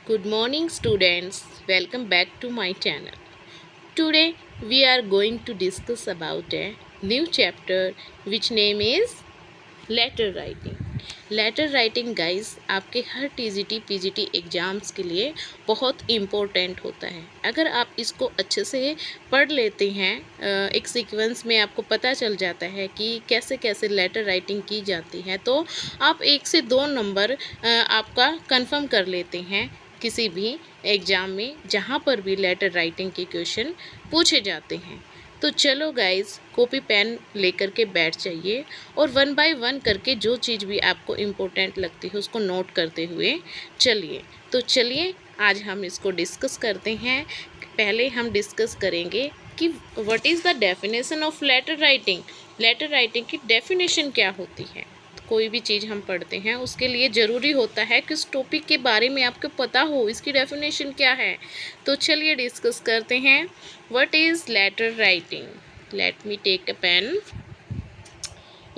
Good morning, students. Welcome back to my channel. Today we are going to discuss about a new chapter which name is letter writing. Letter writing guys आपके हर TGT PGT exams के लिए बहुत important होता है। अगर आप इसको अच्छे से पढ़ लेते हैं, एक सीक्वेंस में आपको पता चल जाता है कि कैसे कैसे लेटर राइटिंग की जाती है, तो आप 1 से 2 नंबर आपका कंफर्म कर लेते हैं किसी भी एग्ज़ाम में जहाँ पर भी लेटर राइटिंग के क्वेश्चन पूछे जाते हैं। तो चलो गाइस, कॉपी पेन लेकर के बैठ जाइए और 1 बाय 1 करके जो चीज़ भी आपको इम्पोर्टेंट लगती है उसको नोट करते हुए चलिए। तो चलिए आज हम इसको डिस्कस करते हैं। पहले हम डिस्कस करेंगे कि what is the definition of letter writing. Letter writing की डेफिनेशन क्या होती है। कोई भी चीज़ हम पढ़ते हैं उसके लिए ज़रूरी होता है कि उस टॉपिक के बारे में आपको पता हो, इसकी डेफिनेशन क्या है। तो चलिए डिस्कस करते हैं। What is letter writing. Let me take a pen.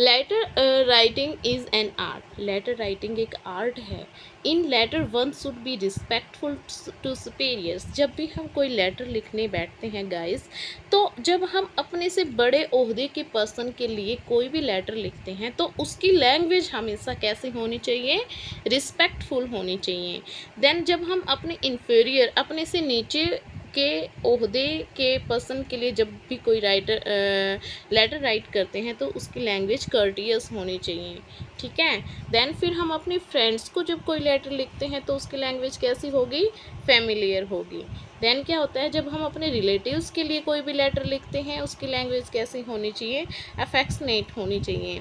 Letter writing is an art. Letter writing एक आर्ट है। In letter one should be respectful to superiors. जब भी हम कोई लेटर लिखने बैठते हैं गाइस, तो जब हम अपने से बड़े ओहदे के पर्सन के लिए कोई भी लेटर लिखते हैं तो उसकी लैंग्वेज हमेशा कैसी होनी चाहिए, रिस्पेक्टफुल होनी चाहिए। देन जब हम अपने इन्फीरियर, अपने से नीचे के ओहदे के पर्सन के लिए जब भी कोई लेटर राइट करते हैं तो उसकी लैंग्वेज कर्टियस होनी चाहिए, ठीक है। देन फिर हम अपने फ्रेंड्स को जब कोई लेटर लिखते हैं तो उसकी लैंग्वेज कैसी होगी, फेमिलियर होगी। देन क्या होता है, जब हम अपने रिलेटिव्स के लिए कोई भी लेटर लिखते हैं उसकी लैंग्वेज कैसी होनी चाहिए, अफेक्शनेट होनी चाहिए।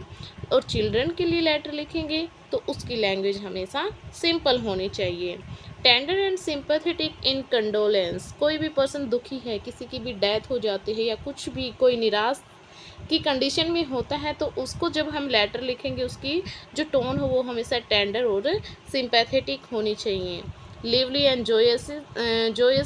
और चिल्ड्रन के लिए लेटर लिखेंगे तो उसकी लैंग्वेज हमेशा सिंपल होनी चाहिए। Tender and sympathetic in condolence. कोई भी पर्सन दुखी है, किसी की भी डेथ हो जाती है या कुछ भी कोई निराश की कंडीशन में होता है, तो उसको जब हम लेटर लिखेंगे उसकी जो टोन हो वो हमेशा टेंडर और सिंपैथेटिक होनी चाहिए। Lively and Joyce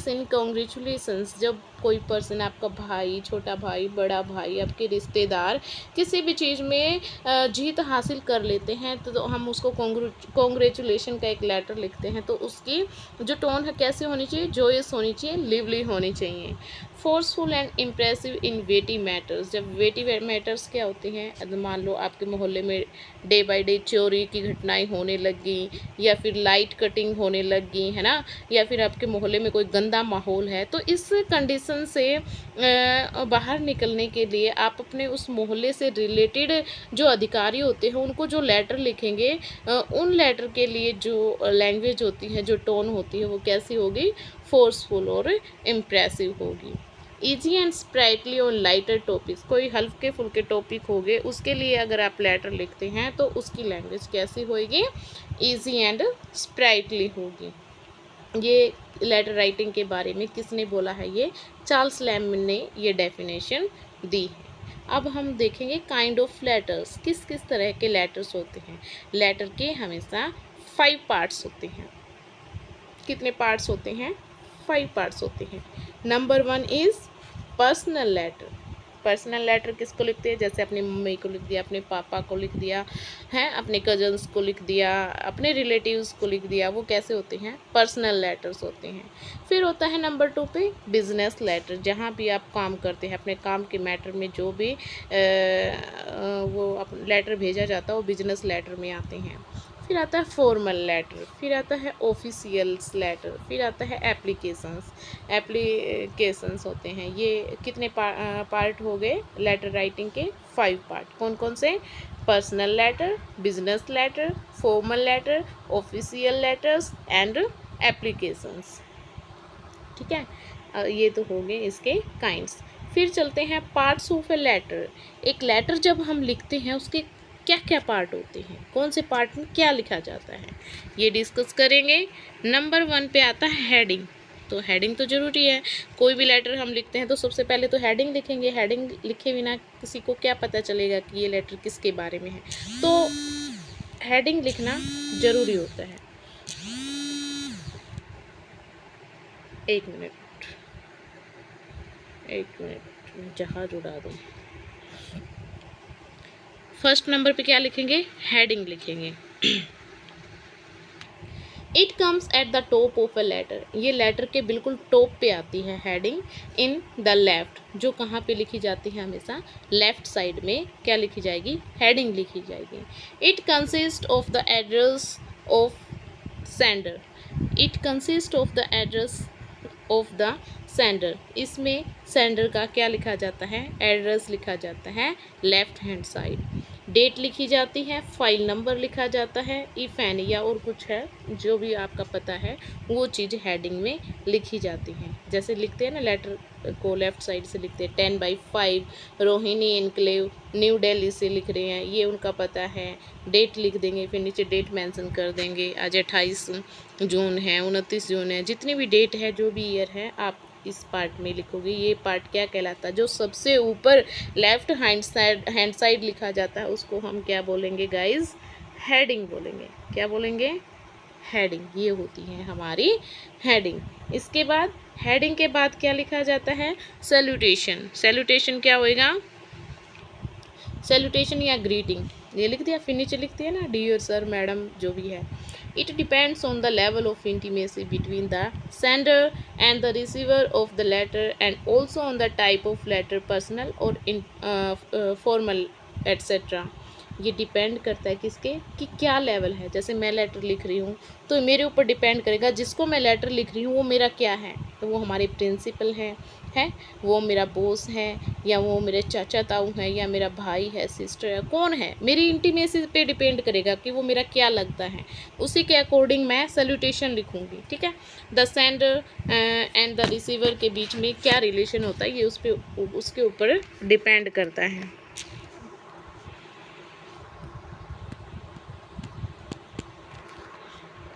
in congratulations. जब कोई पर्सन, आपका भाई, छोटा भाई, बड़ा भाई, आपके रिश्तेदार किसी भी चीज़ में जीत हासिल कर लेते हैं तो हम उसको कॉन्ग्रेचुलेशन का एक लेटर लिखते हैं, तो उसकी जो टोन है कैसी होनी चाहिए, जोयस होनी चाहिए, लिवली होनी चाहिए। Forceful and impressive in weighty matters. जब वेटी मैटर्स क्या होते हैं, मान लो आपके मोहल्ले में डे बाय डे चोरी की घटनाएं होने लग गई, या फिर लाइट कटिंग होने लग गई है ना, या फिर आपके मोहल्ले में कोई गंदा माहौल है, तो इस कंडीशन से बाहर निकलने के लिए आप अपने उस मोहल्ले से रिलेटेड जो अधिकारी होते हैं उनको जो लेटर लिखेंगे, उन लेटर के लिए जो लैंग्वेज होती है, जो टोन होती है, वो कैसी होगी, फोर्सफुल और इम्प्रेसिव होगी। Easy and sprightly on lighter topics. कोई हल्के फुल्के टॉपिक हो गए उसके लिए अगर आप लेटर लिखते हैं तो उसकी लैंग्वेज कैसी होगी, ईजी एंड स्प्राइटली होगी। ये लेटर राइटिंग के बारे में किसने बोला है, ये चार्ल्स लैम्ब ने ये डेफिनेशन दी है। अब हम देखेंगे काइंड ऑफ लेटर्स, किस किस तरह के लेटर्स होते हैं। लेटर के हमेशा 5 पार्ट्स होते हैं। कितने पार्ट्स होते हैं, 5 पार्ट्स होते हैं। Number 1 is personal letter. Personal letter किसको लिखते हैं, जैसे अपनी मम्मी को लिख दिया, अपने पापा को लिख दिया है, अपने कजन्स को लिख दिया, अपने रिलेटिव्स को लिख दिया, वो कैसे होते हैं, पर्सनल लेटर्स होते हैं। फिर होता है नंबर 2 पे बिजनेस लेटर। जहाँ भी आप काम करते हैं, अपने काम के मैटर में जो भी वो लेटर भेजा जाता है वो बिजनेस लेटर में आते हैं। फिर आता है फॉर्मल लेटर, फिर आता है ऑफिशियल्स लेटर, फिर आता है एप्लीकेशंस होते हैं। ये कितने पार्ट हो गए लेटर राइटिंग के, 5 पार्ट। कौन कौन से, personal letter, business letter, formal letter, official letters and applications, ठीक है। ये तो हो गए इसके काइंड्स। फिर चलते हैं पार्ट्स ऑफ ए लेटर। एक लेटर जब हम लिखते हैं उसके क्या क्या पार्ट होते हैं, कौन से पार्ट में क्या लिखा जाता है, ये डिस्कस करेंगे। नंबर 1 पे आता है हेडिंग। तो हेडिंग तो ज़रूरी है। कोई भी लेटर हम लिखते हैं तो सबसे पहले तो हेडिंग लिखेंगे। हेडिंग लिखे बिना किसी को क्या पता चलेगा कि ये लेटर किसके बारे में है, तो हेडिंग लिखना ज़रूरी होता है। एक मिनट, जहाज उड़ा दूँ। फर्स्ट नंबर पे क्या लिखेंगे, हेडिंग लिखेंगे। It comes at the top of a letter, ये लेटर के बिल्कुल टॉप पे आती है हेडिंग इन द लेफ्ट, जो कहाँ पे लिखी जाती है, हमेशा लेफ्ट साइड में क्या लिखी जाएगी, हेडिंग लिखी जाएगी। It consist of the address of sender, it consist of the address of the sender, इसमें सेंडर का क्या लिखा जाता है, एड्रेस लिखा जाता है लेफ्ट हैंड साइड। डेट लिखी जाती है, फाइल नंबर लिखा जाता है, इफ एनी या और कुछ है जो भी आपका पता है वो चीज़ हेडिंग में लिखी जाती है। जैसे लिखते हैं ना लेटर को लेफ्ट साइड से लिखते हैं 10/5 रोहिणी इनक्लेव न्यू दिल्ली से लिख रहे हैं, ये उनका पता है। डेट लिख देंगे, फिर नीचे डेट मेंशन कर देंगे, आज 28 जून है, 29 जून है, जितनी भी डेट है जो भी ईयर है आप इस पार्ट में लिखोगे। ये पार्ट क्या कहलाता है, जो सबसे ऊपर लेफ्ट हैंड साइड लिखा जाता है उसको हम क्या बोलेंगे गाइस, हेडिंग बोलेंगे। क्या बोलेंगे, हेडिंग। ये होती है हमारी हेडिंग। इसके बाद हेडिंग के बाद क्या लिखा जाता है, सैल्यूटेशन। सैल्यूटेशन क्या होएगा, सैल्यूटेशन या ग्रीटिंग, ये लिख दिया, फिर नीचे लिखती है ना डियर सर मैडम जो भी है। It depends on the level of intimacy between the sender and the receiver of the letter and also on the type of letter, personal और फॉर्मल एट्सेट्रा। ये डिपेंड करता है किसके, कि क्या लेवल है। जैसे मैं लेटर लिख रही हूँ तो मेरे ऊपर डिपेंड करेगा जिसको मैं लेटर लिख रही हूँ वो मेरा क्या है, तो वो हमारे प्रिंसिपल है वो मेरा बॉस है, या वो मेरे चाचा ताऊ हैं, या मेरा भाई है, सिस्टर है, कौन है, मेरी इंटीमेसी पे डिपेंड करेगा कि वो मेरा क्या लगता है, उसी के अकॉर्डिंग मैं सैल्यूटेशन लिखूँगी। ठीक है, the sender and the receiver के बीच में क्या रिलेशन होता है ये उसके ऊपर डिपेंड करता है।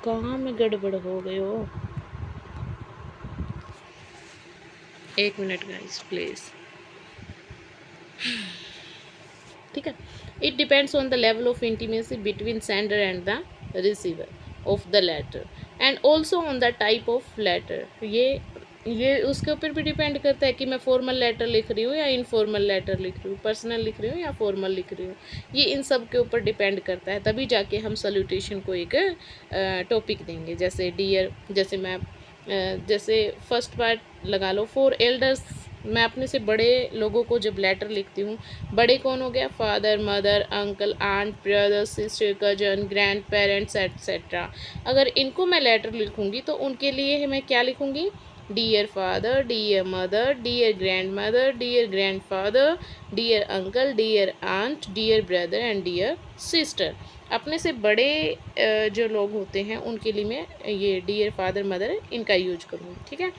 कहाँ में गड़बड़ हो गई हो, एक मिनट गाइस प्लीज। ठीक है, it depends on the level of intimacy between sender and the receiver of the letter and also on the type of letter. ये उसके ऊपर भी डिपेंड करता है कि मैं फॉर्मल लेटर लिख रही हूँ या इनफॉर्मल लेटर लिख रही हूँ, पर्सनल लिख रही हूँ या फॉर्मल लिख रही हूँ, ये इन सब के ऊपर डिपेंड करता है। तभी जाके हम सैल्यूटेशन को एक टॉपिक देंगे। जैसे डियर, जैसे फर्स्ट पार्ट लगा लो, फॉर एल्डर्स, मैं अपने से बड़े लोगों को जब लेटर लिखती हूँ, बड़े कौन हो गया, father, mother, uncle, aunt, brother, sister, cousin, grandparents etcetera. अगर इनको मैं लेटर लिखूँगी तो उनके लिए मैं क्या लिखूँगी, dear father, dear mother, dear grandmother, dear grandfather, dear uncle, dear aunt, dear brother and dear sister. अपने से बड़े जो लोग होते हैं उनके लिए मैं ये डियर फादर मदर इनका यूज करूँगी। ठीक है,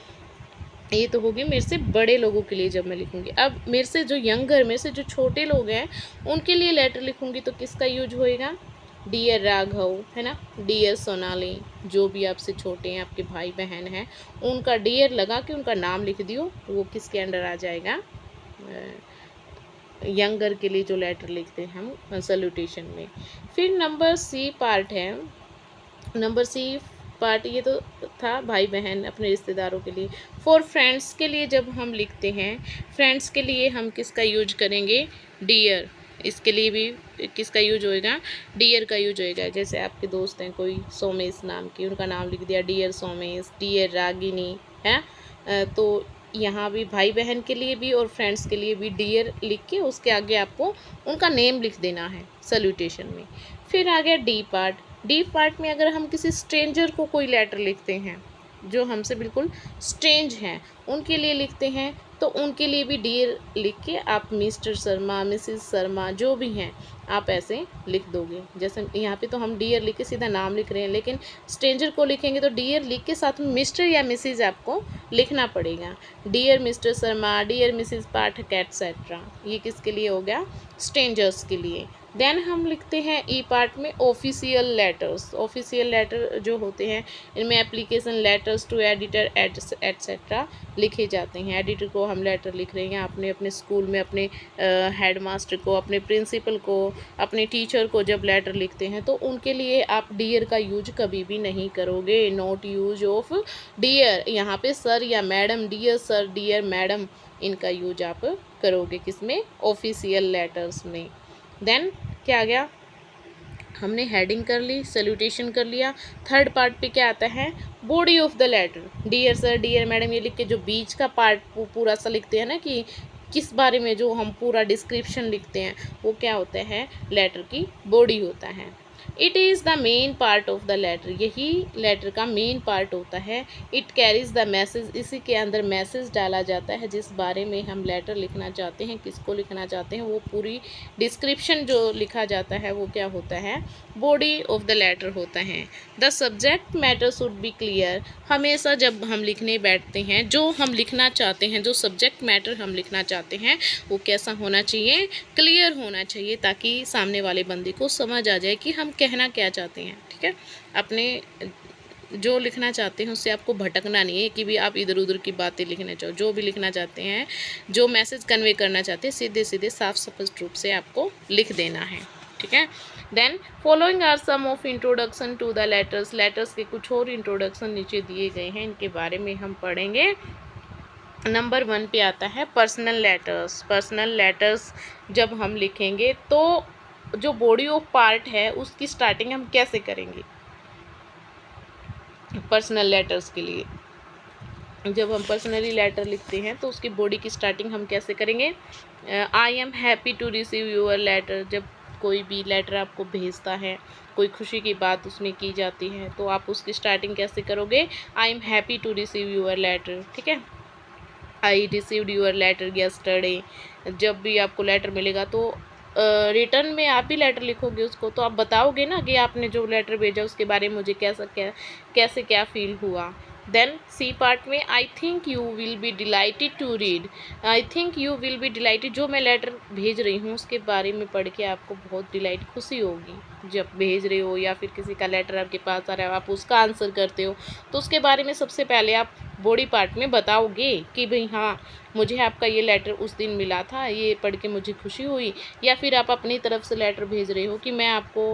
ये तो होगी मेरे से बड़े लोगों के लिए जब मैं लिखूँगी। अब मेरे से जो यंगर, मेरे से जो छोटे लोग हैं उनके लिए लेटर लिखूँगी तो किसका यूज होएगा, डियर राघव, है ना, डियर सोनाली, जो भी आपसे छोटे हैं, आपके भाई बहन हैं, उनका डियर लगा के उनका नाम लिख दियो, वो किसके अंडर आ जाएगा, यंगर के लिए जो लेटर लिखते हैं हम सैल्यूटेशन में। फिर नंबर सी पार्ट है, नंबर सी पार्ट ये तो था भाई बहन अपने रिश्तेदारों के लिए। फॉर फ्रेंड्स के लिए जब हम लिखते हैं, फ्रेंड्स के लिए हम किसका यूज करेंगे, डियर। इसके लिए भी किसका यूज होएगा, डियर का यूज होएगा। जैसे आपके दोस्त हैं कोई सोमेश नाम की, उनका नाम लिख दिया डियर सोमेश, डियर रागिनी, है। तो यहाँ भी भाई बहन के लिए भी और फ्रेंड्स के लिए भी डियर लिख के उसके आगे आपको उनका नेम लिख देना है सैल्यूटेशन में। फिर आ गया डी पार्ट। डी पार्ट में अगर हम किसी स्ट्रेंजर को कोई लेटर लिखते हैं जो हमसे बिल्कुल स्ट्रेंज हैं, उनके लिए लिखते हैं, तो उनके लिए भी डियर लिख के आप मिस्टर शर्मा, मिसिस शर्मा जो भी हैं आप ऐसे लिख दोगे। जैसे यहाँ पे तो हम डियर लिख के सीधा नाम लिख रहे हैं, लेकिन स्ट्रेंजर को लिखेंगे तो डियर लिख के साथ में मिस्टर या मिसिस आपको लिखना पड़ेगा। Dear Mr Sharma, dear Mrs Pathak etcetera, ये किसके लिए हो गया, स्ट्रेंजर्स के लिए। देन हम लिखते हैं ई पार्ट में ऑफिशियल लेटर्स। ऑफिशियल लेटर जो होते हैं इनमें application letters to editor etcetera लिखे जाते हैं। एडिटर को हम लेटर लिख रहे हैं, आपने अपने स्कूल में अपने हेड मास्टर को, अपने प्रिंसिपल को, अपने टीचर को जब लेटर लिखते हैं तो उनके लिए आप डियर का यूज कभी भी नहीं करोगे, नॉट यूज ऑफ डियर। यहाँ पे सर या madam, dear sir, dear madam, इनका यूज आप करोगे किसमें, ऑफिशियल लेटर्स में। देन क्या आ गया, हमने हेडिंग कर ली, सैल्यूटेशन कर लिया। थर्ड पार्ट पे क्या आता है, body of the letter, dear sir, dear madam, ये लिख के जो बीच का पार्ट पूरा सा लिखते हैं ना कि किस बारे में जो हम पूरा डिस्क्रिप्शन लिखते हैं, वो क्या होता है, लेटर की बॉडी होता है। It is the main part of the letter, यही लेटर का मेन पार्ट होता है। इट कैरीज द मैसेज, इसी के अंदर मैसेज डाला जाता है जिस बारे में हम लेटर लिखना चाहते हैं, किसको लिखना चाहते हैं, वो पूरी डिस्क्रिप्शन जो लिखा जाता है वो क्या होता है, बॉडी ऑफ द लेटर होता है। The subject matter should be clear, हमेशा जब हम लिखने बैठते हैं, जो हम लिखना चाहते हैं, जो सब्जेक्ट मैटर हम लिखना चाहते हैं, वो कैसा होना चाहिए, क्लियर होना चाहिए, ताकि सामने वाले बंदे को समझ आ जाए कि हम कहना क्या चाहते हैं। ठीक है, अपने जो लिखना चाहते हैं उससे आपको भटकना नहीं है कि भी आप इधर उधर की बातें लिखना चाहो। जो भी लिखना चाहते हैं, जो मैसेज कन्वे करना चाहते हैं, सीधे सीधे साफ स्पष्ट रूप से आपको लिख देना है। ठीक है, then following are some of introduction to the letters, letters के कुछ और इंट्रोडक्शन नीचे दिए गए हैं, इनके बारे में हम पढ़ेंगे। नंबर 1 पे आता है पर्सनल लेटर्स। पर्सनल लेटर्स जब हम लिखेंगे तो जो बॉडी ऑफ पार्ट है उसकी स्टार्टिंग हम कैसे करेंगे, पर्सनल लेटर्स के लिए जब हम पर्सनली लेटर लिखते हैं तो उसकी बॉडी की स्टार्टिंग हम कैसे करेंगे। I am happy to receive your letter, जब कोई भी लेटर आपको भेजता है, कोई खुशी की बात उसमें की जाती है, तो आप उसकी स्टार्टिंग कैसे करोगे, I am happy to receive your letter. ठीक है, I received your letter yesterday, जब भी आपको लेटर मिलेगा तो रिटर्न में आप ही लेटर लिखोगे उसको, तो आप बताओगे ना कि आपने जो लेटर भेजा उसके बारे में मुझे कैसे क्या फील हुआ। देन सी पार्ट में I think you will be delighted to read, I think you will be delighted, जो मैं लेटर भेज रही हूँ उसके बारे में पढ़ के आपको बहुत डिलाइट, खुशी होगी जब भेज रहे हो या फिर किसी का लेटर आपके पास आ रहा है, आप उसका आंसर करते हो, तो उसके बारे में सबसे पहले आप बॉडी पार्ट में बताओगे कि भाई हाँ, मुझे आपका ये लेटर उस दिन मिला था, ये पढ़ के मुझे खुशी हुई, या फिर आप अपनी तरफ से लेटर भेज रहे हो कि मैं आपको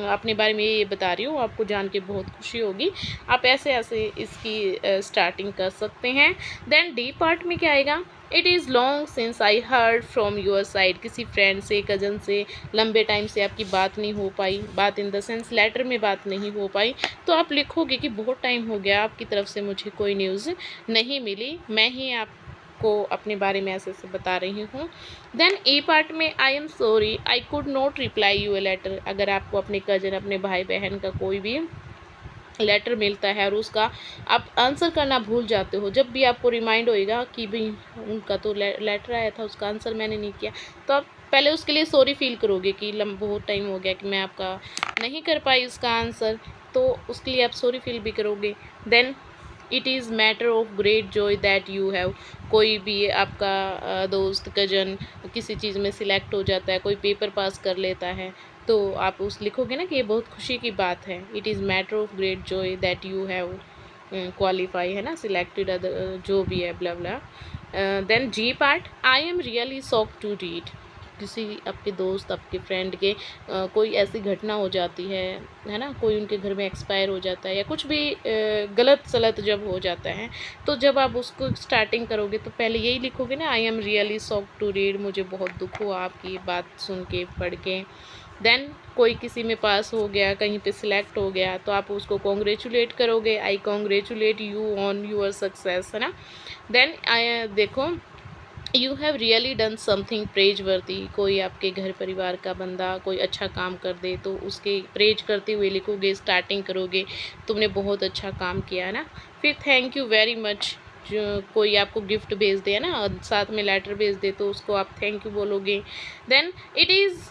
अपने बारे में ये बता रही हूँ, आपको जान के बहुत खुशी होगी। आप ऐसे ऐसे इसकी स्टार्टिंग कर सकते हैं। देन डी पार्ट में क्या आएगा, it is long since I heard from your side, किसी फ्रेंड से, कज़न से लंबे टाइम से आपकी बात नहीं हो पाई, बात इन द सेंस लेटर में बात नहीं हो पाई, तो आप लिखोगे कि बहुत टाइम हो गया, आपकी तरफ से मुझे कोई न्यूज़ नहीं मिली, मैं ही आपको अपने बारे में ऐसे ऐसे बता रही हूँ। देन ए पार्ट में I am sorry I could not reply you a letter, अगर आपको अपने कज़न, अपने भाई बहन का कोई भी लेटर मिलता है और उसका आप आंसर करना भूल जाते हो, जब भी आपको रिमाइंड होएगा कि भाई उनका तो लेटर आया था, उसका आंसर मैंने नहीं किया, तो आप पहले उसके लिए सॉरी फील करोगे कि बहुत टाइम हो गया कि मैं आपका नहीं कर पाई उसका आंसर, तो उसके लिए आप सॉरी फील भी करोगे। Then it is matter of great joy that you have, कोई भी आपका दोस्त, कजन किसी चीज़ में सिलेक्ट हो जाता है, कोई पेपर पास कर लेता है, तो आप उस लिखोगे ना कि ये बहुत खुशी की बात है। It is matter of great joy that you have qualify, है ना, सिलेक्टेड जो भी है blah blah. Then G part, I am really shock to read, किसी आपके दोस्त, आपके फ्रेंड के कोई ऐसी घटना हो जाती है ना, कोई उनके घर में एक्सपायर हो जाता है या कुछ भी गलत सलत जब हो जाता है, तो जब आप उसको स्टार्टिंग करोगे तो पहले यही लिखोगे ना, I am really shock to read, मुझे बहुत दुख हुआ आपकी बात सुन के, पढ़ के। देन कोई किसी में पास हो गया, कहीं पे सिलेक्ट हो गया, तो आप उसको कॉन्ग्रेचुलेट करोगे, I congratulate you on your success, है ना। देन देखो, you have really done something praise वर्दी, कोई आपके घर परिवार का बंदा कोई अच्छा काम कर दे तो उसके प्रेज करते हुए लिखोगे, स्टार्टिंग करोगे, तुमने बहुत अच्छा काम किया, है ना। फिर थैंक यू वेरी मच, जो कोई आपको गिफ्ट भेज दे, है ना, साथ में लेटर भेज दे, तो उसको आप थैंक यू बोलोगे। Then it is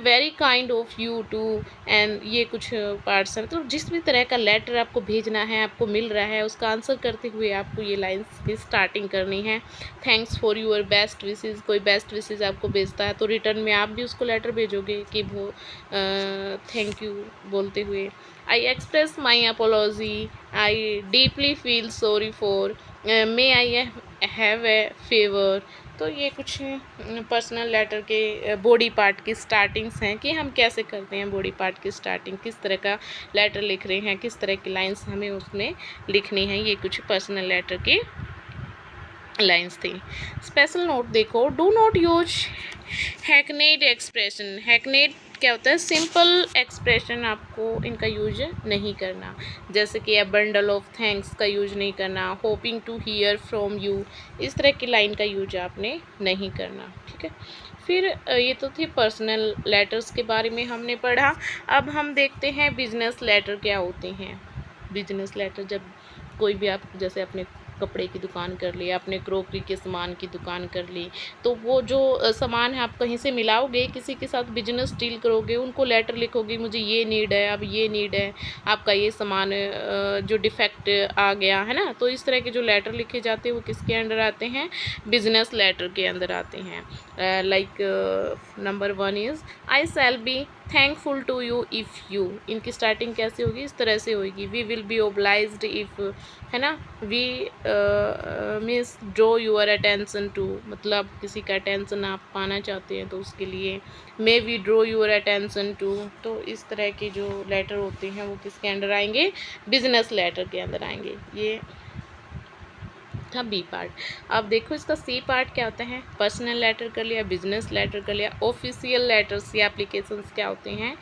very kind of you to, and ये कुछ पार्ट्स हैं, तो जिस भी तरह का लेटर आपको भेजना है, आपको मिल रहा है, उसका आंसर करते हुए आपको ये लाइन्स की स्टार्टिंग करनी है। Thanks for your best wishes, कोई बेस्ट विशेज़ आपको भेजता है तो रिटर्न में आप भी उसको लेटर भेजोगे कि वो थैंक यू बोलते हुए। I express my apology, I deeply feel sorry for, may I have a favour, तो ये कुछ पर्सनल लेटर के बॉडी पार्ट की स्टार्टिंग्स हैं कि हम कैसे करते हैं बॉडी पार्ट की स्टार्टिंग, किस तरह का लेटर लिख रहे हैं, किस तरह की लाइंस हमें उसमें लिखनी है, ये कुछ पर्सनल लेटर की लाइंस थी। स्पेशल नोट देखो, do not use hackneyed expression, hackneyed क्या होता है, सिंपल एक्सप्रेशन आपको इनका यूज नहीं करना, जैसे कि अ बंडल ऑफ थैंक्स का यूज नहीं करना, hoping to hear from you, इस तरह की लाइन का यूज आपने नहीं करना, ठीक है। फिर ये तो थी पर्सनल लेटर्स के बारे में हमने पढ़ा। अब हम देखते हैं बिजनेस लेटर क्या होते हैं। बिजनेस लेटर, जब कोई भी आप जैसे अपने कपड़े की दुकान कर ली, आपने क्रोकरी के सामान की दुकान कर ली, तो वो जो सामान है आप कहीं से मिलाओगे, किसी के साथ बिजनेस डील करोगे, उनको लेटर लिखोगे, मुझे ये नीड है, अब ये नीड है, आपका ये सामान जो डिफेक्ट आ गया है ना, तो इस तरह के जो लेटर लिखे जाते हैं वो किसके अंडर आते हैं, बिजनेस लेटर के अंदर आते हैं। Like number 1 is I shall be thankful to you if you, इनकी स्टार्टिंग कैसे होगी, इस तरह से होगी, we will be obliged if, है ना, we means draw your attention to, मतलब किसी का अटेंशन आप पाना चाहते हैं तो उसके लिए, may we draw your attention to, तो इस तरह के जो लेटर होते हैं वो किसके अंडर आएंगे, बिजनेस लेटर के अंदर आएंगे। ये था बी पार्ट। अब देखो इसका सी पार्ट क्या होता है, पर्सनल लेटर कर लिया, बिजनेस लेटर कर लिया, ऑफिशियल लेटर्स या एप्लीकेशंस क्या होते हैं,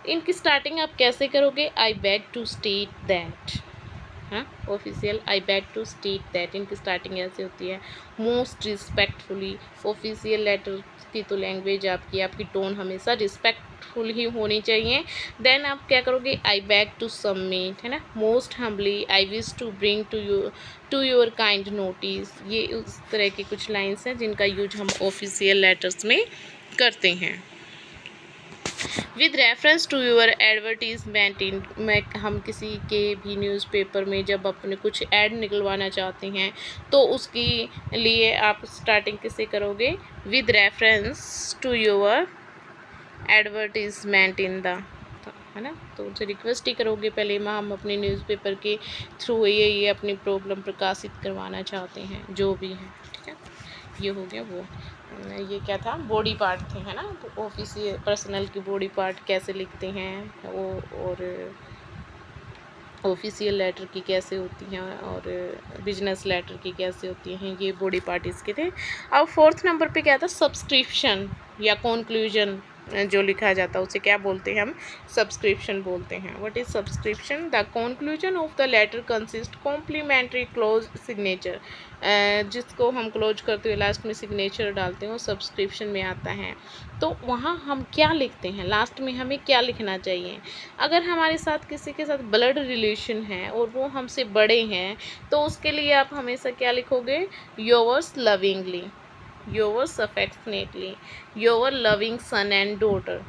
इनकी स्टार्टिंग आप कैसे करोगे, I beg to state that, हाँ, official I beg to state that, इनकी स्टार्टिंग ऐसे होती है, मोस्ट रिस्पेक्टफुली। ऑफिशियल लेटर की तो लैंग्वेज आपकी टोन हमेशा रिस्पेक्टफुल ही होनी चाहिए। देन आप क्या करोगे, आई बैग टू सबमिट, है ना, most humbly I wish to bring to your kind notice, ये उस तरह की कुछ लाइन्स हैं जिनका यूज हम ऑफिशियल लेटर्स में करते हैं। With reference to your advertisement in, में हम किसी के भी न्यूज़पेपर में जब अपने कुछ ऐड निकलवाना चाहते हैं तो उसकी लिए आप स्टार्टिंग किससे करोगे, with reference to your advertisement in the, है ना, तो उनसे रिक्वेस्ट ही करोगे पहले, हम अपने न्यूज़पेपर के थ्रू ये अपनी प्रॉब्लम प्रकाशित करवाना चाहते हैं, जो भी है, ठीक है। ये हो गया वो, ये क्या था, बॉडी पार्ट थे, है ना, तो ऑफिशियल पर्सनल की बॉडी पार्ट कैसे लिखते हैं वो, और ऑफिशियल लेटर की कैसे होती हैं, और बिजनेस लेटर की कैसे होती हैं, ये बॉडी पार्ट इसके थे। अब 4th नंबर पे क्या था, सब्सक्रिप्शन या कॉन्क्लूजन जो लिखा जाता है उसे क्या बोलते हैं हम, सब्सक्रिप्शन बोलते हैं। What is subscription, the conclusion of the letter consist complimentary close signature, जिसको हम क्लोज करते हुए लास्ट में सिग्नेचर डालते हैं वो सब्सक्रिप्शन में आता है। तो वहाँ हम क्या लिखते हैं, लास्ट में हमें क्या लिखना चाहिए, अगर हमारे साथ किसी के साथ ब्लड रिलेशन है और वो हमसे बड़े हैं तो उसके लिए आप हमेशा क्या लिखोगे, yours lovingly, yours affectionately, योवर loving son and daughter,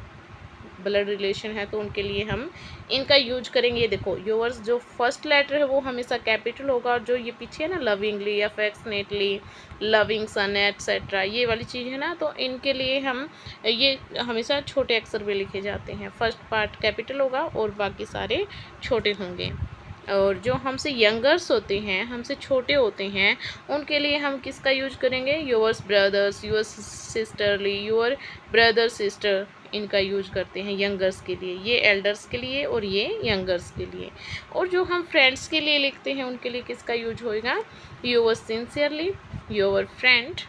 blood relation है तो उनके लिए हम इनका यूज करेंगे। ये देखो योवर्स, जो फर्स्ट लेटर है वो हमेशा कैपिटल होगा, और जो ये पीछे है ना, lovingly, affectionately, loving son etcetera, ये वाली चीज़ है ना, तो इनके लिए हम ये हमेशा छोटे अक्षर में लिखे जाते हैं। फर्स्ट पार्ट कैपिटल होगा और बाकी सारे छोटे होंगे। और जो हमसे यंगर्स होते हैं, हमसे छोटे होते हैं, उनके लिए हम किसका यूज करेंगे, yours brothers, your sisterly, your brother sister, इनका यूज करते हैं यंगर्स के लिए, ये एल्डर्स के लिए और ये यंगर्स के लिए। और जो हम फ्रेंड्स के लिए लिखते हैं उनके लिए किसका यूज होएगा, योवर सिंसियरली, योवर फ्रेंड,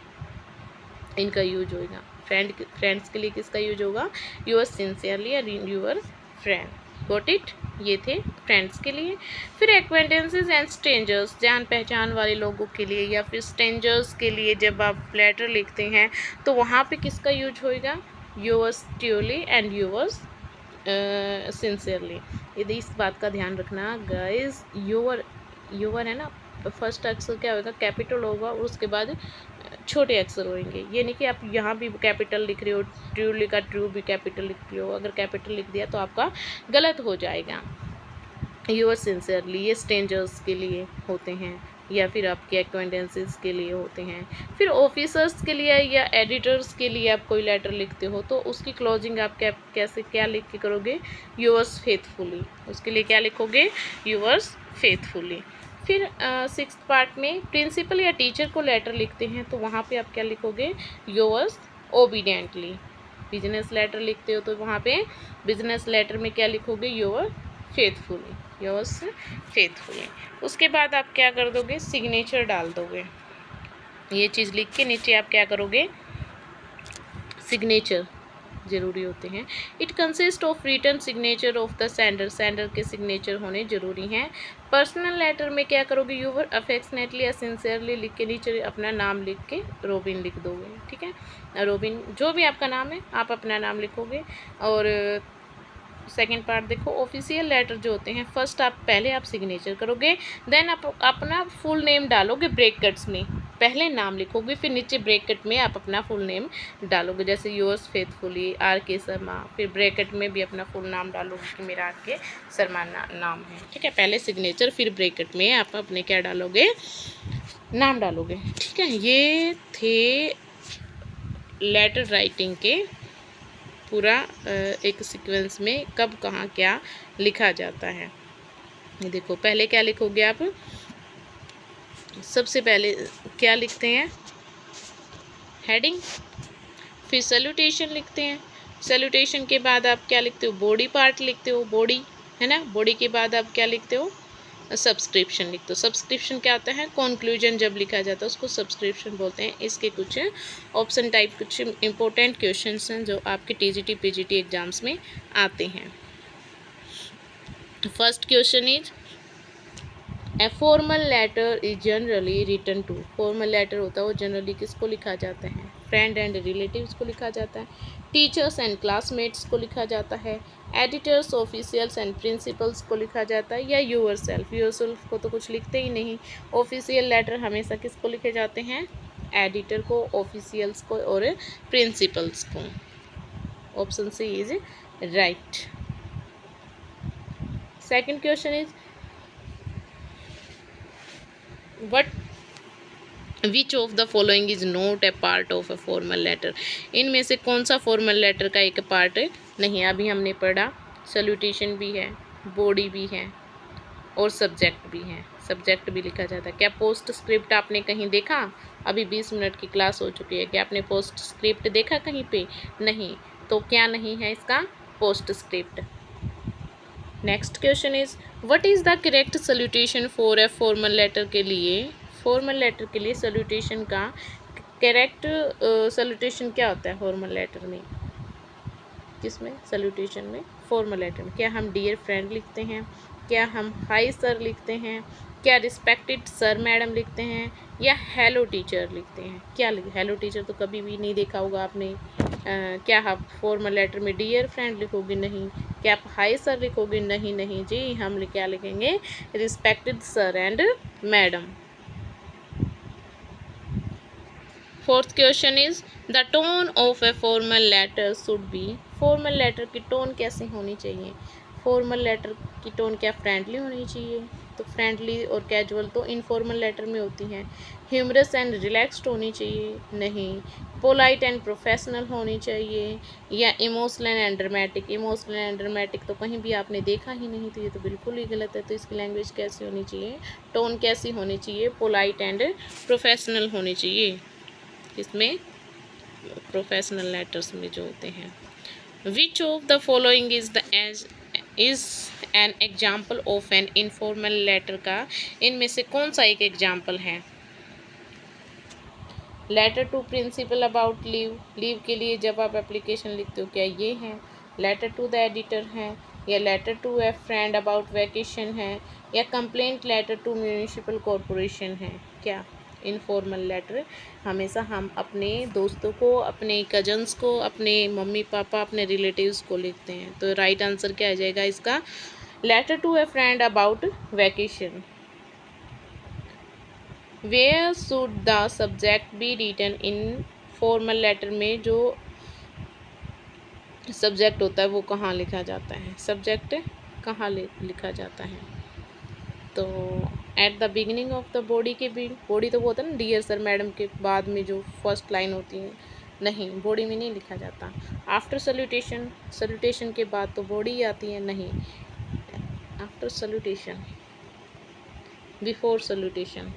इनका यूज होएगा। फ्रेंड्स के लिए किसका यूज होगा, योवर सिंसियरली और योवर फ्रेंड। गॉट इट, ये थे फ्रेंड्स के लिए। फिर एक्वेंटेंसेस एंड स्ट्रेंजर्स, जान पहचान वाले लोगों के लिए या फिर स्ट्रेंजर्स के लिए जब आप लेटर लिखते हैं तो वहाँ पे किसका यूज होएगा, yours truly and yours sincerely. यदि इस बात का ध्यान रखना गाइस, योवर है ना, फर्स्ट अक्षर क्या होगा, कैपिटल होगा, और उसके बाद छोटे अक्षर होंगे। ये नहीं कि आप यहाँ भी कैपिटल लिख रहे हो, ट्रू लिखा, ट्रू भी कैपिटल लिख रहे हो, अगर कैपिटल लिख दिया तो आपका गलत हो जाएगा। योर सिंसियरली, ये स्ट्रेंजर्स के लिए होते हैं या फिर आपके एक्वेंटेंसेस के लिए होते हैं। फिर ऑफिसर्स के लिए या एडिटर्स के लिए आप कोई लेटर लिखते हो तो उसकी क्लोजिंग आप क्या लिख के करोगे, योर्स फेथफुली, उसके लिए क्या लिखोगे, योर्स फेथफुली। फिर 6th पार्ट में प्रिंसिपल या टीचर को लेटर लिखते हैं तो वहाँ पे आप क्या लिखोगे, योर्स ओबीडियंटली। बिजनेस लेटर लिखते हो तो वहाँ पे बिजनेस लेटर में क्या लिखोगे, योर फेथफुली, योर्स फेथफुली। उसके बाद आप क्या कर दोगे, सिग्नेचर डाल दोगे। ये चीज़ लिख के नीचे आप क्या करोगे, सिग्नेचर, ज़रूरी होते हैं। It consist of written signature of the sender, sender के सिग्नेचर होने ज़रूरी हैं। पर्सनल लेटर में क्या करोगे, यूवर अफेक्शनेटली या सिंसियरली लिख के नीचे अपना नाम लिख के रोबिन लिख दोगे, ठीक है। रोबिन जो भी आपका नाम है आप अपना नाम लिखोगे। और सेकेंड पार्ट देखो, ऑफिशियल लेटर जो होते हैं फर्स्ट पहले आप सिग्नेचर करोगे, देन आप अपना फुल नेम डालोगे ब्रैकेट्स में, पहले नाम लिखोगे फिर नीचे ब्रैकेट में आप अपना फुल नेम डालोगे, जैसे योर्स फेथफुली आर के शर्मा, फिर ब्रैकेट में भी अपना फुल नाम डालोगे कि मेरा आर के शर्मा नाम है, ठीक है। पहले सिग्नेचर फिर ब्रैकेट में आप अपने क्या डालोगे, नाम डालोगे, ठीक है। ये थे लेटर राइटिंग के पूरा एक सीक्वेंस में कब कहाँ क्या लिखा जाता है। ये देखो, पहले क्या लिखोगे आप, सबसे पहले क्या लिखते हैं, हेडिंग, फिर सैल्यूटेशन लिखते हैं। सैल्यूटेशन के बाद आप क्या लिखते हो, बॉडी पार्ट लिखते हो, बॉडी है ना। बॉडी के बाद आप क्या लिखते हो, सब्सक्रिप्शन लिखते हो। सब्सक्रिप्शन क्या होता है, कंक्लूजन जब लिखा जाता है उसको सब्सक्रिप्शन बोलते हैं। इसके कुछ ऑप्शन टाइप कुछ इंपॉर्टेंट क्वेश्चंस हैं जो आपके टीजीटी पीजीटी एग्जाम्स में आते हैं। First question is, a formal letter is generally written to, formal letter होता है वो जनरली किसको लिखा जाता है, फ्रेंड एंड रिलेटिव्स को लिखा जाता है, टीचर्स एंड क्लासमेट्स को लिखा जाता है, एडिटर्स ऑफिशियल्स एंड प्रिंसिपल्स को लिखा जाता है, या योरसेल्फ, योरसेल्फ को तो कुछ लिखते ही नहीं। ऑफिशियल लेटर हमेशा किसको लिखे जाते हैं, एडिटर को, ऑफिशियल्स को और प्रिंसिपल्स को। Option C is right. Second question is, what which of the following is not a part of a formal letter, इनमें से कौन सा फॉर्मल लेटर का एक पार्ट नहीं है। अभी हमने पढ़ा सैल्यूटेशन भी है, बॉडी भी है और सब्जेक्ट भी है, सब्जेक्ट भी लिखा जाता है। क्या पोस्ट स्क्रिप्ट आपने कहीं देखा, अभी 20 मिनट की क्लास हो चुकी है, क्या आपने पोस्ट स्क्रिप्ट देखा कहीं पे, नहीं, तो क्या नहीं है इसका, postscript. Next question is, what is the correct salutation for a formal letter के लिए, फॉर्मल लेटर के लिए सैल्यूटेशन का करेक्ट सैल्यूटेशन क्या होता है फॉर्मल लेटर में, किसमें, सैल्यूटेशन में, फॉर्मल लेटर में। क्या हम डियर फ्रेंड लिखते हैं, क्या हम हाई सर लिखते हैं, क्या रिस्पेक्टेड सर मैडम लिखते हैं, या हेलो टीचर लिखते हैं। क्या हेलो टीचर तो कभी भी नहीं देखा होगा आपने। क्या आप फॉर्मल लेटर में डियर फ्रेंड लिखोगे, नहीं। क्या आप हाई सर लिखोगे, नहीं नहीं जी, हम क्या लिखेंगे, respected sir and madam. Fourth question is, the tone of a formal letter should be, formal letter की टोन कैसी होनी चाहिए, फॉर्मल लेटर की टोन क्या फ्रेंडली होनी चाहिए, तो फ्रेंडली और कैजुअल तो इनफॉर्मल लेटर में होती हैं। ह्यूमरस एंड रिलैक्स्ड होनी चाहिए, नहीं। पोलाइट एंड प्रोफेशनल होनी चाहिए, या emotional and dramatic, emotional and dramatic तो कहीं भी आपने देखा ही नहीं, तो ये तो बिल्कुल ही गलत है। तो इसकी लैंग्वेज कैसी होनी चाहिए, टोन कैसी होनी चाहिए, पोलाइट एंड प्रोफेशनल होनी चाहिए, इसमें प्रोफेशनल लेटर्स में जो होते हैं। Which of the following is the is an example of an informal letter का, इनमें से कौन सा एक एग्जाम्पल है। Letter to principal about leave, leave के लिए जब आप एप्लीकेशन लिखते हो, क्या ये है। लेटर टू द एडिटर है, या letter to a friend about vacation है, या complaint letter to municipal corporation है। क्या इनफॉर्मल लेटर हमेशा हम अपने दोस्तों को, अपने कजन्स को, अपने मम्मी पापा, अपने रिलेटिव्स को लिखते हैं। तो राइट आंसर क्या आ जाएगा इसका, letter to a friend about vacation. Where should the subject be written in, formal letter में जो सब्जेक्ट होता है वो कहाँ लिखा जाता है, सब्जेक्ट कहाँ लिखा जाता है, तो at the beginning of the body के भी, बॉडी तो वो होता है ना डियर सर मैडम के बाद में जो फर्स्ट लाइन होती है, नहीं, बॉडी में नहीं लिखा जाता। आफ्टर सल्यूटेशन, सल्यूटेशन के बाद तो बॉडी ही आती है, नहीं। After salutation, before salutation,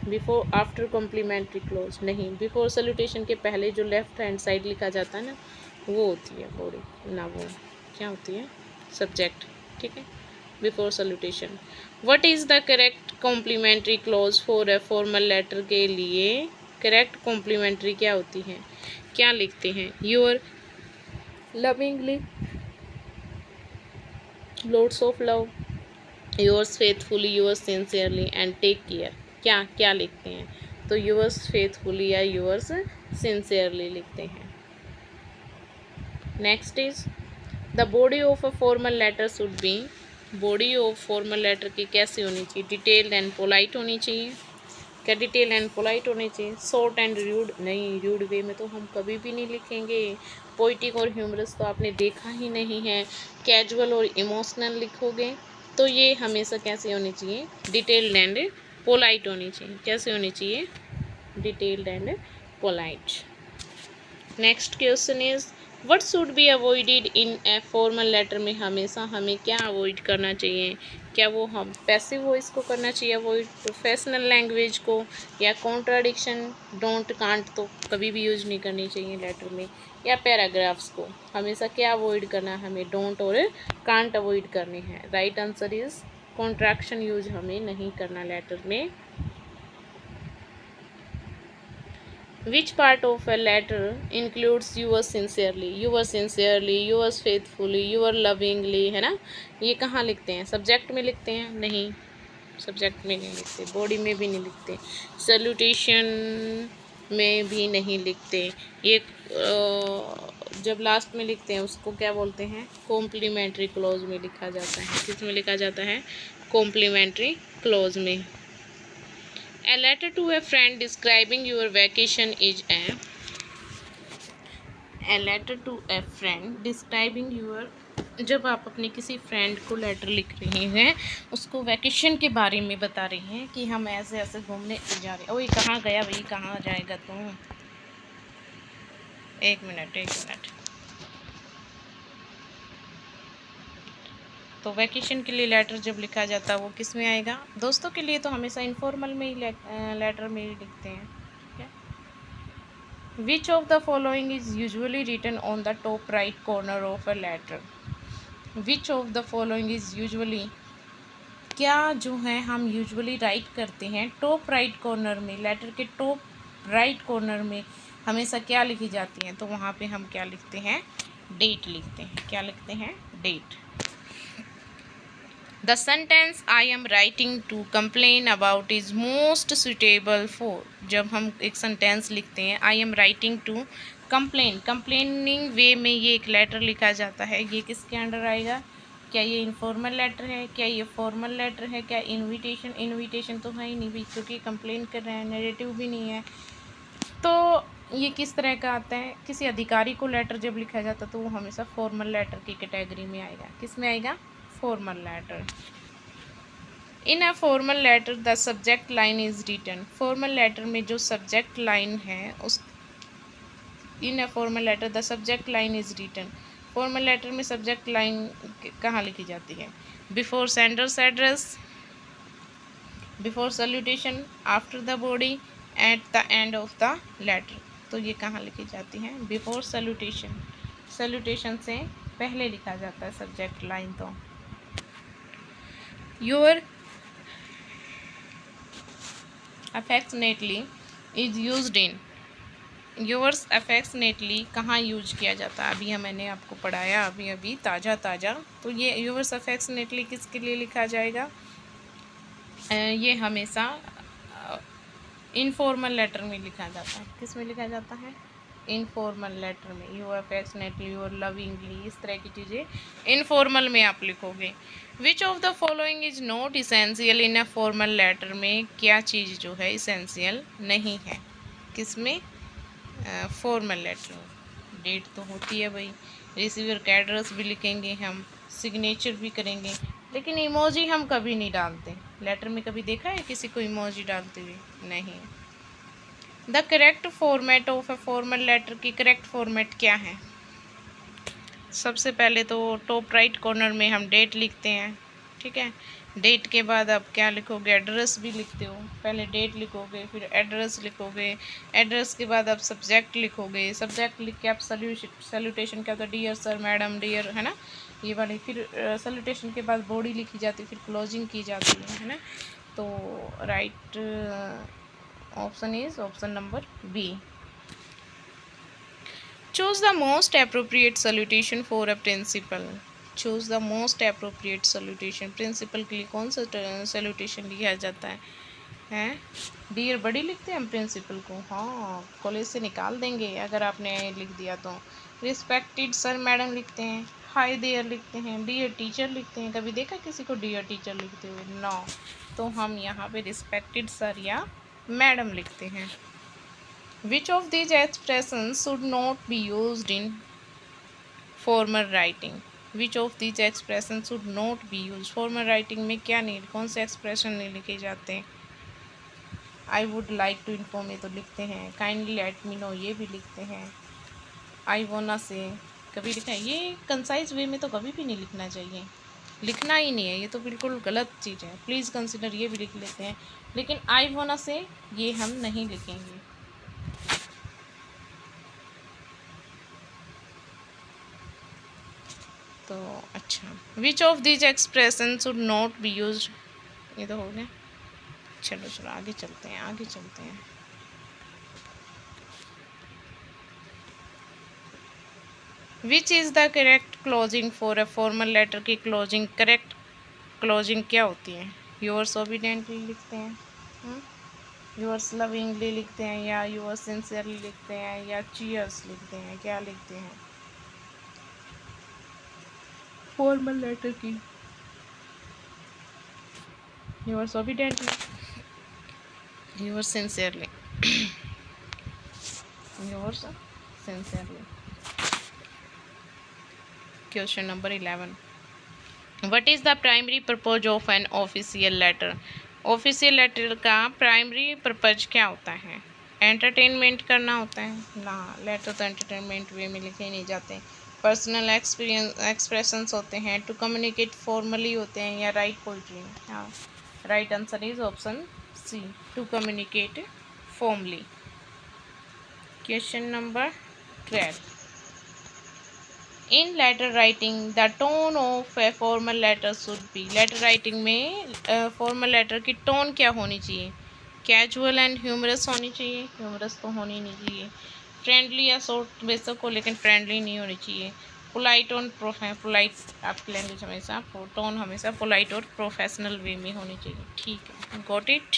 before, after complimentary close, नहीं। बिफोर सल्यूटेशन के पहले जो लेफ्ट हैंड साइड लिखा जाता है ना, वो होती है बॉडी, ना वो क्या होती है, सब्जेक्ट, ठीक है। Before salutation. What is the correct complimentary close for a formal letter के लिए, करेक्ट कॉम्प्लीमेंट्री क्या होती है, क्या लिखते हैं? Your lovingly, loads of love, yours faithfully, yours sincerely and take care. क्या क्या लिखते हैं? तो योर्स फेथफुली या योर्स सिंसियरली लिखते हैं। Next is the body of a formal letter should be, body of formal letter की कैसी होनी चाहिए? डिटेल्ड एंड पोलाइट होनी चाहिए। क्या डिटेल एंड पोलाइट होनी चाहिए? शॉर्ट एंड रूड नहीं, रूड वे में तो हम कभी भी नहीं लिखेंगे। पोइटिक और ह्यूमरस तो आपने देखा ही नहीं है। कैजुअल और इमोशनल लिखोगे तो ये हमेशा कैसी होनी चाहिए? डिटेल्ड एंड पोलाइट होनी चाहिए। कैसे होनी चाहिए? Detailed and polite. Next question is what should be avoided in a formal letter में हमेशा हमें क्या अवॉइड करना चाहिए? क्या वो हम पैसिव वॉइस को करना चाहिए अवॉइड, प्रोफेशनल लैंग्वेज को, या कॉन्ट्राडिक्शन, डोंट कांट तो कभी भी यूज नहीं करनी चाहिए लेटर में, या पैराग्राफ्स को हमेशा क्या अवॉइड करना है? हमें डोंट और कांट अवॉइड करने हैं। Right answer is contraction use हमें नहीं करना लेटर में। Which part of a letter includes yours sincerely, yours sincerely, yours faithfully, yours lovingly, है ना? ये कहाँ लिखते हैं? सब्जेक्ट में लिखते हैं? नहीं, सब्जेक्ट में नहीं लिखते, बॉडी में भी नहीं लिखते, सैल्यूटेशन में भी नहीं लिखते। ये जब लास्ट में लिखते हैं उसको क्या बोलते हैं? कॉम्प्लीमेंट्री क्लोज में लिखा जाता है। किस में लिखा जाता है? कॉम्प्लीमेंट्री क्लोज में। A letter to a friend describing your vacation is a letter to a friend describing your, जब आप अपने किसी फ्रेंड को लेटर लिख रहे हैं, उसको वैकेशन के बारे में बता रहे हैं कि हम ऐसे ऐसे घूमने जा रहे हैं। ओए कहाँ गया भाई, कहाँ जाएगा तू? एक मिनट। तो वैकेशन के लिए लेटर जब लिखा जाता है वो किस में आएगा? दोस्तों के लिए तो हमेशा इनफॉर्मल में ही लेटर में ही लिखते हैं। ठीक है। Which of the following is usually written on the top right corner of a letter? Which of the following is usually, क्या जो है हम यूजुअली राइट करते हैं टॉप राइट कॉर्नर में, लेटर के टॉप राइट कॉर्नर में हमेशा क्या लिखी जाती हैं? तो वहाँ पे हम क्या लिखते हैं? डेट लिखते हैं। क्या लिखते हैं? Date. The sentence I am writing to complain about is most suitable for, जब हम एक सेंटेंस लिखते हैं I am writing to complain, complaining way में ये एक लेटर लिखा जाता है, ये किसके अंडर आएगा? क्या ये इनफॉर्मल लेटर है? क्या ये फॉर्मल लेटर है? क्या इनविटेशन? इनविटेशन तो है ही नहीं भी, क्योंकि कंप्लेन कर रहे हैं, नैरेटिव भी नहीं है। तो ये किस तरह का आता है? किसी अधिकारी को लेटर जब लिखा जाता है तो वो हमेशा फॉर्मल लेटर की कैटेगरी में आएगा। किस में आएगा? Formal letter. In a formal letter the subject line is written, formal letter में जो सब्जेक्ट लाइन है उस, in a formal letter the subject line is written, formal letter में सब्जेक्ट लाइन कहाँ लिखी जाती है? Before sender's address, before salutation, after the body, at the end of the letter. तो ये कहाँ लिखी जाती है? बिफोर सैल्यूटेशन, सैल्यूटेशन से पहले लिखा जाता है सब्जेक्ट लाइन। तो your affectionately is used in, yours affectionately कहाँ यूज किया जाता है? अभी मैंने आपको पढ़ाया अभी ताज़ा। तो ये योर्स अफेक्शनेटली किसके लिए लिखा जाएगा? ये हमेशा इनफॉर्मल लेटर में लिखा जाता है। किस में लिखा जाता है? इनफॉर्मल लेटर में। योर अफेक्शनेटली, योर लविंगली, इस तरह की चीज़ें इनफॉर्मल में आप लिखोगे। Which of the following is not essential in a formal letter में क्या चीज़ जो है इसेंशियल नहीं है? किस में? फॉर्मल लेटर में। डेट तो होती है भाई, रिसीवर का एड्रेस भी लिखेंगे हम, सिग्नेचर भी करेंगे, लेकिन इमोजी हम कभी नहीं डालते। लेटर में कभी देखा है किसी को इमोजी डालते हुए? नहीं। The correct format of a formal letter की करेक्ट फॉर्मेट क्या है? सबसे पहले तो टॉप राइट कॉर्नर में हम डेट लिखते हैं। ठीक है। डेट के बाद आप क्या लिखोगे? एड्रेस भी लिखते हो। पहले डेट लिखोगे, फिर एड्रेस लिखोगे, एड्रेस के बाद आप सब्जेक्ट लिखोगे, सब्जेक्ट लिख के आप सैल्यूटेशन क्या होता है? डियर सर, मैडम, डियर, है ना, ये वाली। फिर सैल्यूटेशन के बाद बॉडी लिखी जाती है, फिर क्लोजिंग की जाती है ना। तो right option is option number B. Choose the most appropriate salutation for a principal. Choose the most appropriate salutation. Principal के लिए कौन सा salutation लिखा जाता है? हैं? डियर बड़ी लिखते हैं हम प्रिंसिपल को। हाँ, कॉलेज से निकाल देंगे अगर आपने लिख दिया तो। रिस्पेक्टेड सर मैडम लिखते हैं, हाय देयर लिखते हैं, डियर टीचर लिखते हैं। कभी देखा किसी को डियर टीचर लिखते हुए? नो। तो हम यहाँ पे रिस्पेक्टेड सर या मैडम लिखते हैं। Which of these expressions should not be used in formal writing? Which of these expression should not be use? Formal writing में क्या नहीं, कौन से एक्सप्रेशन नहीं लिखे जाते हैं? I would like to inform ये तो लिखते हैं, काइंडली लेट मी नो ये भी लिखते हैं, आई वोना से कभी लिखा है? ये कंसाइज वे में तो कभी भी नहीं लिखना चाहिए, लिखना ही नहीं है, ये तो बिल्कुल गलत चीज़ है। प्लीज़ कंसिडर ये भी लिख लेते हैं, लेकिन आई वोना से ये हम नहीं लिखेंगे। तो अच्छा, which of these expression should not be use? ये तो हो गया। चलो चलो आगे चलते हैं, आगे चलते हैं। Which is the correct closing for a formal letter की क्लोजिंग, करेक्ट क्लोजिंग क्या होती है? योर्स ओबीडेंटली लिखते हैं, योर्स लविंगली लिखते हैं, या योर्स सिंसियरली लिखते हैं, या चीयर्स लिखते हैं? क्या लिखते हैं फॉर्मल लेटर की? Yours obediently, yours sincerely, yours sincerely. Question number 11, what is the primary purpose of an official letter? Official letter का प्राइमरी पर्पज क्या होता है? एंटरटेनमेंट करना होता है ना? लेटर तो एंटरटेनमेंट वे में लिखे नहीं जाते। पर्सनल एक्सप्रेशंस होते हैं, टू कम्युनिकेट फॉर्मली होते हैं, या राइट पोइट्री? हाँ, right answer is option C, to communicate formally. Question number 12, in letter writing the tone of a formal letter should be? Letter writing में फॉर्मल लेटर की tone क्या होनी चाहिए? Casual and humorous होनी चाहिए? Humerus तो होनी नहीं चाहिए। फ्रेंडली या शॉर्ट बेशक हो, लेकिन फ्रेंडली नहीं होनी चाहिए। पोलाइट और पोलाइट, आपकी लैंग्वेज हमेशा टोन हमेशा पोलाइट और प्रोफेशनल वे में होनी चाहिए। ठीक है, got it.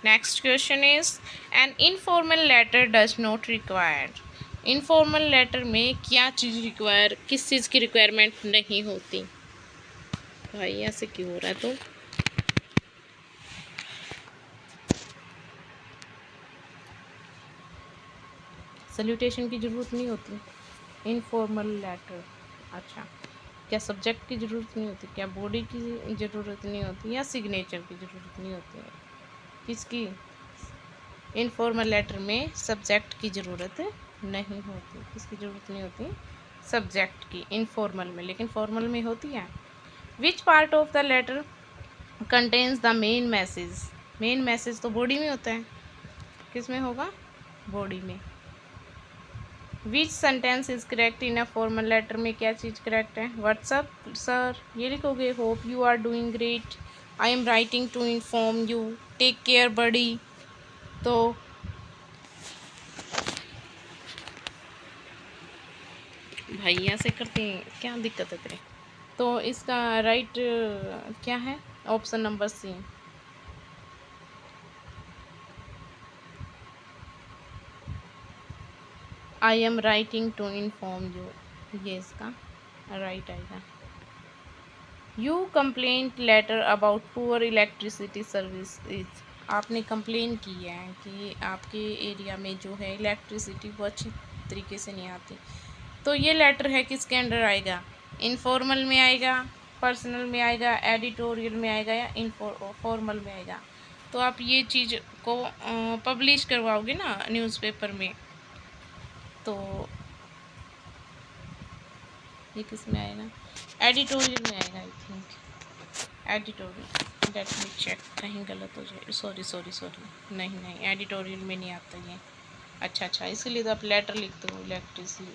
Next question is, an informal letter does not required? Informal letter में क्या चीज़ रिक्वायर, किस चीज़ की रिक्वायरमेंट नहीं होती? भाई ऐसे क्यों हो रहा है? तो सल्यूटेशन की ज़रूरत नहीं होती इनफॉर्मल लेटर। अच्छा, क्या सब्जेक्ट की ज़रूरत नहीं होती? क्या बॉडी की ज़रूरत नहीं होती? या सिग्नेचर की ज़रूरत नहीं होती है? किसकी? इनफॉर्मल लेटर में सब्जेक्ट की ज़रूरत नहीं होती। किसकी ज़रूरत नहीं होती? सब्जेक्ट की, इनफॉर्मल में। लेकिन फॉर्मल में होती है। Which part of the letter contains the main message? Main message तो बॉडी में होता है, किस में होगा? बॉडी में। Which sentence is correct in a formal letter में क्या चीज़ करेक्ट है? व्हाट्सअप सर ये लिखोगे, hope you are doing great, I am writing to inform you, take care buddy. तो भाई ऐसे करते हैं, क्या दिक्कत है तेरे? तो इसका राइट क्या है? Option number C, I am writing to inform you, ये इसका राइट आएगा। You complaint letter about poor electricity service is? आपने कंप्लेन की है कि आपके एरिया में जो है इलेक्ट्रिसिटी वो अच्छी तरीके से नहीं आती। तो ये लेटर है किसके अंडर आएगा? इनफॉर्मल में आएगा, पर्सनल में आएगा, एडिटोरियल में आएगा, या फॉर्मल में आएगा? तो आप ये चीज़ को पब्लिश करवाओगे ना न्यूज़पेपर में, तो ये किस में आएगा? एडिटोरियल में आएगा I think, editorial. Let me check, कहीं गलत हो जाए। सॉरी सॉरी सॉरी, नहीं नहीं, एडिटोरियल में नहीं आता ये। अच्छा अच्छा, इसीलिए तो आप लेटर लिखते हो इलेक्ट्रिसिटी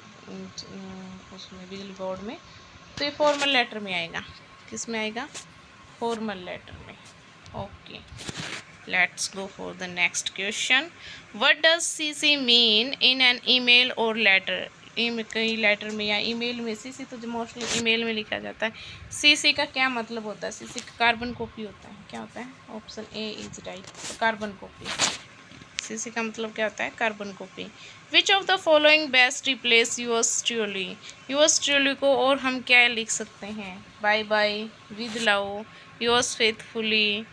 उसमें, बिजली बोर्ड में। तो ये फॉर्मल लेटर में आएगा। किस में आएगा? फॉर्मल लेटर में। Okay, let's go for the next question. What does CC mean in an email और लेटर? कई लेटर में या ईमेल में, सीसी तो मोस्टली ईमेल में लिखा जाता है। सीसी का क्या मतलब होता है? सीसी का कार्बन कॉपी होता है। क्या होता है? Option A is right, carbon copy. CC का मतलब क्या होता है? Carbon copy. Which of the following best replace yours truly? Yours truly को और हम क्या लिख सकते हैं? Bye bye, with love, yours faithfully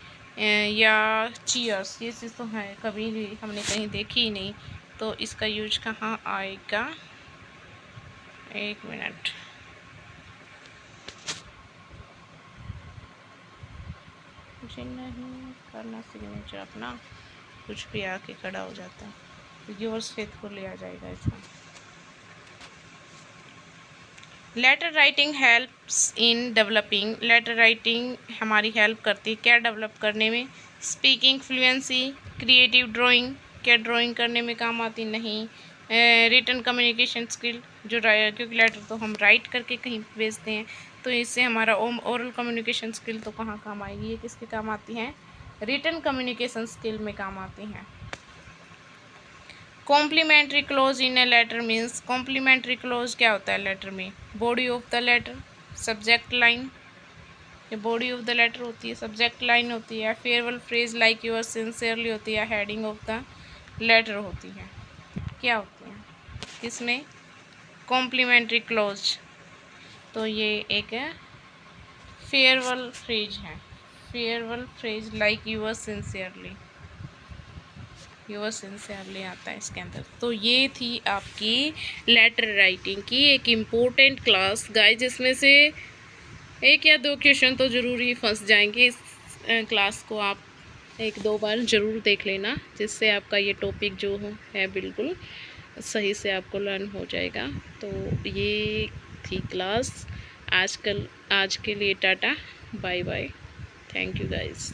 या चीयर्स। ये चीज़ तो है कभी भी हमने कहीं देखी ही नहीं, तो इसका यूज कहाँ आएगा? एक मिनट, मुझे नहीं करना सिग्नेचर अपना, कुछ भी आके खड़ा हो जाता है, तो यूअर्स फेथफुली आ जाएगा इसमें। Letter writing helps in developing. Letter writing हमारी हेल्प करती है क्या डेवलप करने में? स्पीकिंग फ्लुएंसी, क्रिएटिव ड्राइंग, क्या ड्राइंग करने में काम आती? नहीं। रिटन कम्युनिकेशन स्किल, जो क्योंकि लेटर तो हम राइट करके कहीं भेजते हैं, तो इससे हमारा ओरल कम्युनिकेशन स्किल तो कहाँ काम आएगी? ये किसके काम आती हैं? रिटन कम्युनिकेशन स्किल में काम आती हैं। Complimentary close in a letter means, complimentary close क्या होता है लेटर में? Body of the letter, subject line, ये बॉडी ऑफ द लेटर होती है, सब्जेक्ट लाइन होती है, farewell phrase like your sincerely होती है, हेडिंग ऑफ द लेटर होती है। क्या होती है किसमें? Complimentary close. तो ये एक फेयरवेल फ्रेज है, farewell phrase like your sincerely, your sincerely आता है इसके अंदर। तो ये थी आपकी लेटर राइटिंग की एक इम्पोर्टेंट क्लास गाइस, जिसमें से एक या दो क्वेश्चन तो ज़रूर ही फंस जाएंगे। इस क्लास को आप एक दो बार ज़रूर देख लेना, जिससे आपका ये टॉपिक जो है बिल्कुल सही से आपको लर्न हो जाएगा। तो ये थी क्लास। आज के लिए tata, bye bye, thank you guys.